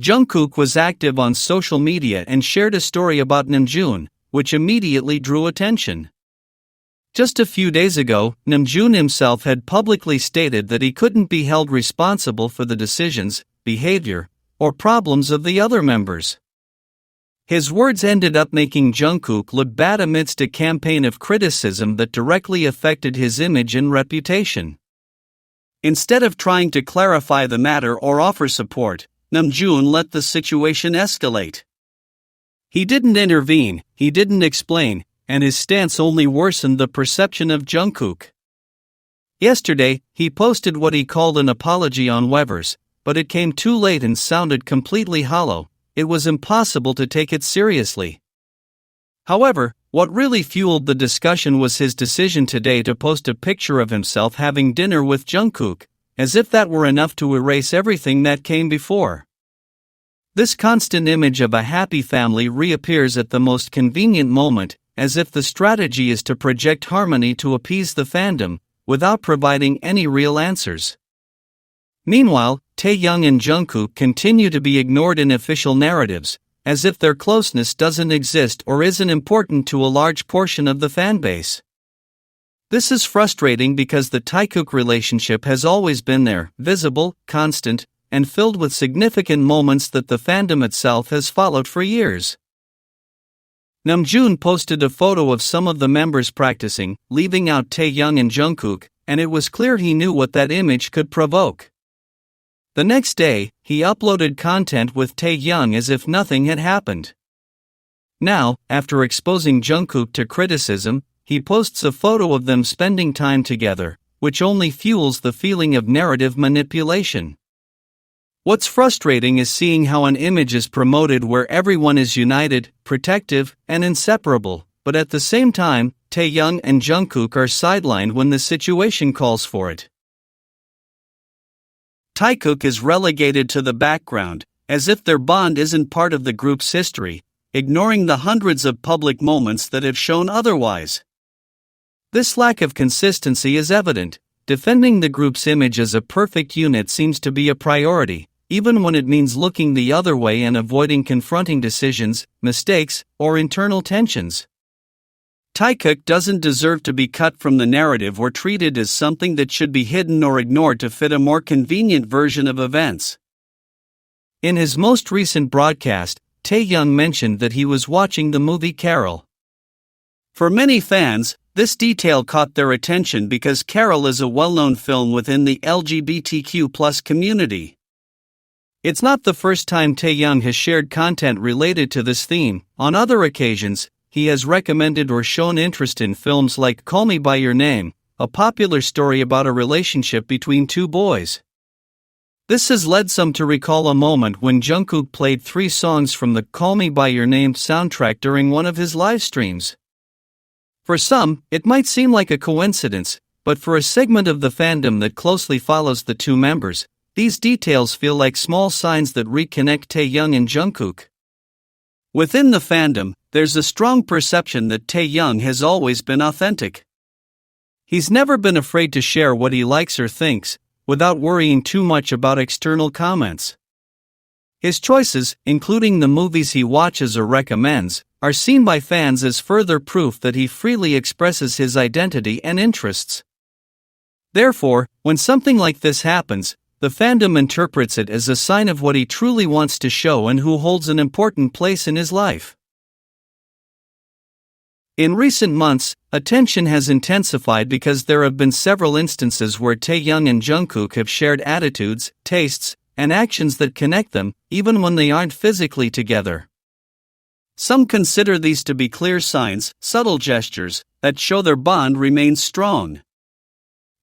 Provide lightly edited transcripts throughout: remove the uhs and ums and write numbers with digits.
Jungkook was active on social media and shared a story about Namjoon, which immediately drew attention. Just a few days ago, Namjoon himself had publicly stated that he couldn't be held responsible for the decisions, behavior, or problems of the other members. His words ended up making Jungkook look bad amidst a campaign of criticism that directly affected his image and reputation. Instead of trying to clarify the matter or offer support, Namjoon let the situation escalate. He didn't intervene, he didn't explain, and his stance only worsened the perception of Jungkook. Yesterday, he posted what he called an apology on Weverse, but it came too late and sounded completely hollow. It was impossible to take it seriously. However, what really fueled the discussion was his decision today to post a picture of himself having dinner with Jungkook, as if that were enough to erase everything that came before. This constant image of a happy family reappears at the most convenient moment, as if the strategy is to project harmony to appease the fandom, without providing any real answers. Meanwhile, Taehyung and Jungkook continue to be ignored in official narratives, as if their closeness doesn't exist or isn't important to a large portion of the fanbase. This is frustrating because the Taekook relationship has always been there, visible, constant, and filled with significant moments that the fandom itself has followed for years. Namjoon posted a photo of some of the members practicing, leaving out Taehyung and Jungkook, and it was clear he knew what that image could provoke. The next day, he uploaded content with Taehyung as if nothing had happened. Now, after exposing Jungkook to criticism, he posts a photo of them spending time together, which only fuels the feeling of narrative manipulation. What's frustrating is seeing how an image is promoted where everyone is united, protective, and inseparable, but at the same time, Taehyung and Jungkook are sidelined when the situation calls for it. Taekook is relegated to the background, as if their bond isn't part of the group's history, ignoring the hundreds of public moments that have shown otherwise. This lack of consistency is evident. Defending the group's image as a perfect unit seems to be a priority, even when it means looking the other way and avoiding confronting decisions, mistakes, or internal tensions. Taekook doesn't deserve to be cut from the narrative or treated as something that should be hidden or ignored to fit a more convenient version of events. In his most recent broadcast, Taehyung mentioned that he was watching the movie Carol. For many fans, this detail caught their attention because Carol is a well-known film within the LGBTQ+ community. It's not the first time Taehyung has shared content related to this theme. On other occasions, he has recommended or shown interest in films like Call Me By Your Name, a popular story about a relationship between two boys. This has led some to recall a moment when Jungkook played 3 songs from the Call Me By Your Name soundtrack during one of his live streams. For some, it might seem like a coincidence, but for a segment of the fandom that closely follows the two members, these details feel like small signs that reconnect Taehyung and Jungkook. Within the fandom, there's a strong perception that Taehyung has always been authentic. He's never been afraid to share what he likes or thinks, without worrying too much about external comments. His choices, including the movies he watches or recommends, are seen by fans as further proof that he freely expresses his identity and interests. Therefore, when something like this happens, the fandom interprets it as a sign of what he truly wants to show and who holds an important place in his life. In recent months, attention has intensified because there have been several instances where Taehyung and Jungkook have shared attitudes, tastes, and actions that connect them, even when they aren't physically together. Some consider these to be clear signs, subtle gestures, that show their bond remains strong.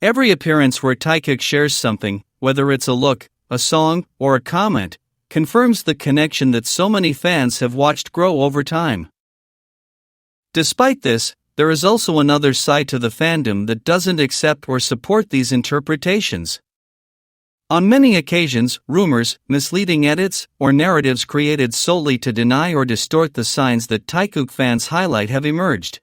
Every appearance where Taekook shares something, whether it's a look, a song, or a comment, confirms the connection that so many fans have watched grow over time. Despite this, there is also another side to the fandom that doesn't accept or support these interpretations. On many occasions, rumors, misleading edits, or narratives created solely to deny or distort the signs that Taekook fans highlight have emerged.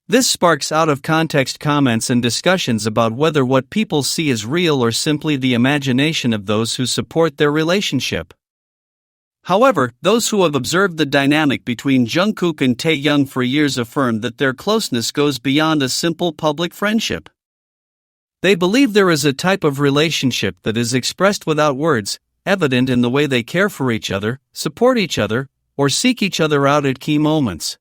This sparks out-of-context comments and discussions about whether what people see is real or simply the imagination of those who support their relationship. However, those who have observed the dynamic between Jungkook and Taehyung for years affirm that their closeness goes beyond a simple public friendship. They believe there is a type of relationship that is expressed without words, evident in the way they care for each other, support each other, or seek each other out at key moments.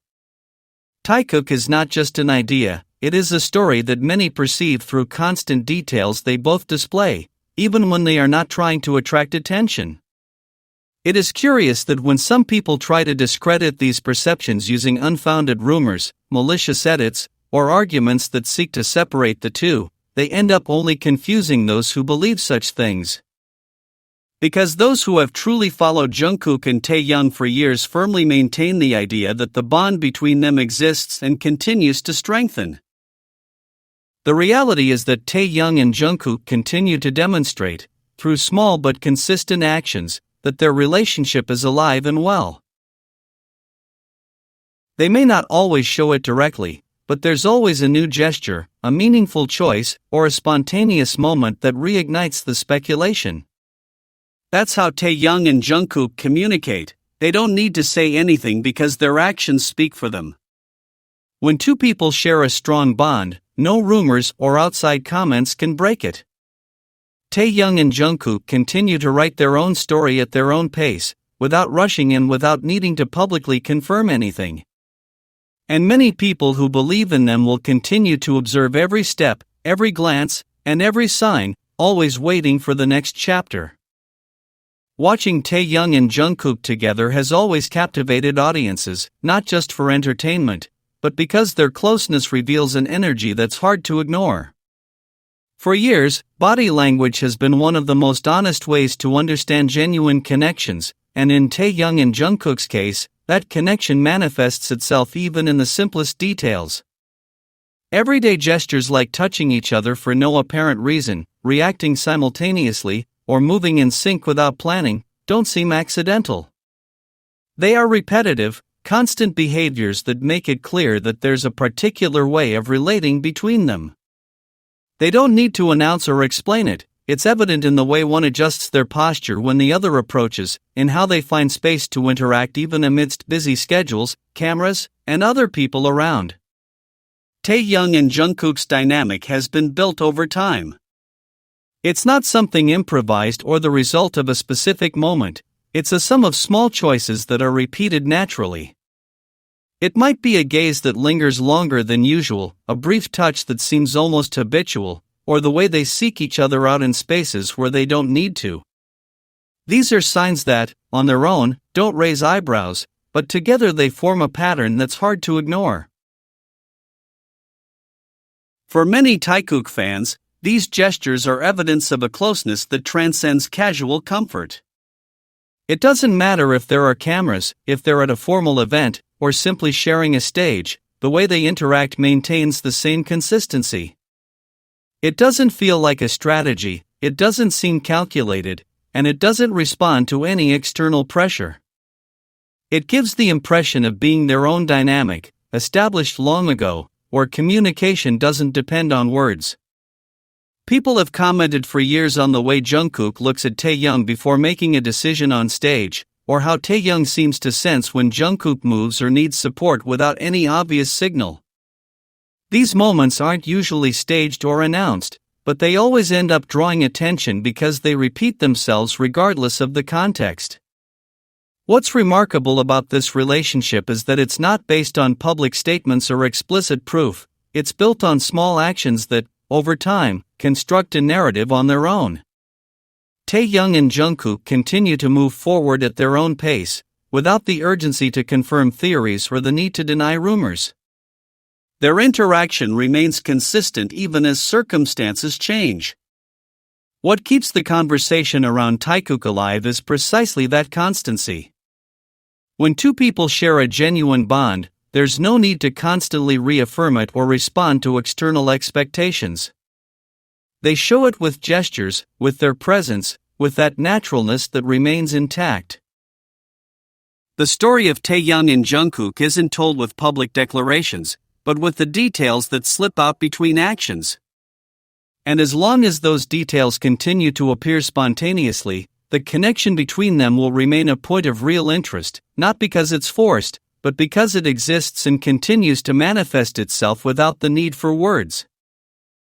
Taekook is not just an idea, it is a story that many perceive through constant details they both display, even when they are not trying to attract attention. It is curious that when some people try to discredit these perceptions using unfounded rumors, malicious edits, or arguments that seek to separate the two, they end up only confusing those who believe such things. Because those who have truly followed Jungkook and Taehyung for years firmly maintain the idea that the bond between them exists and continues to strengthen. The reality is that Taehyung and Jungkook continue to demonstrate, through small but consistent actions, that their relationship is alive and well. They may not always show it directly, but there's always a new gesture, a meaningful choice, or a spontaneous moment that reignites the speculation. That's how Taehyung and Jungkook communicate. They don't need to say anything because their actions speak for them. When two people share a strong bond, no rumors or outside comments can break it. Taehyung and Jungkook continue to write their own story at their own pace, without rushing and without needing to publicly confirm anything. And many people who believe in them will continue to observe every step, every glance, and every sign, always waiting for the next chapter. Watching Taehyung and Jungkook together has always captivated audiences, not just for entertainment, but because their closeness reveals an energy that's hard to ignore. For years, body language has been one of the most honest ways to understand genuine connections, and in Taehyung and Jungkook's case, that connection manifests itself even in the simplest details. Everyday gestures like touching each other for no apparent reason, reacting simultaneously, or moving in sync without planning, don't seem accidental. They are repetitive, constant behaviors that make it clear that there's a particular way of relating between them. They don't need to announce or explain it, it's evident in the way one adjusts their posture when the other approaches, in how they find space to interact even amidst busy schedules, cameras, and other people around. Taehyung and Jungkook's dynamic has been built over time. It's not something improvised or the result of a specific moment, it's a sum of small choices that are repeated naturally. It might be a gaze that lingers longer than usual, a brief touch that seems almost habitual, or the way they seek each other out in spaces where they don't need to. These are signs that, on their own, don't raise eyebrows, but together they form a pattern that's hard to ignore. For many Taekook fans, these gestures are evidence of a closeness that transcends casual comfort. It doesn't matter if there are cameras, if they're at a formal event, or simply sharing a stage, the way they interact maintains the same consistency. It doesn't feel like a strategy, it doesn't seem calculated, and it doesn't respond to any external pressure. It gives the impression of being their own dynamic, established long ago, where communication doesn't depend on words. People have commented for years on the way Jungkook looks at Taehyung before making a decision on stage, or how Taehyung seems to sense when Jungkook moves or needs support without any obvious signal. These moments aren't usually staged or announced, but they always end up drawing attention because they repeat themselves regardless of the context. What's remarkable about this relationship is that it's not based on public statements or explicit proof, it's built on small actions that, over time, construct a narrative on their own. Taehyung and Jungkook continue to move forward at their own pace, without the urgency to confirm theories or the need to deny rumors. Their interaction remains consistent even as circumstances change. What keeps the conversation around Taekook alive is precisely that constancy. When two people share a genuine bond, there's no need to constantly reaffirm it or respond to external expectations. They show it with gestures, with their presence, with that naturalness that remains intact. The story of Taehyung and Jungkook isn't told with public declarations, but with the details that slip out between actions. And as long as those details continue to appear spontaneously, the connection between them will remain a point of real interest, not because it's forced, but because it exists and continues to manifest itself without the need for words.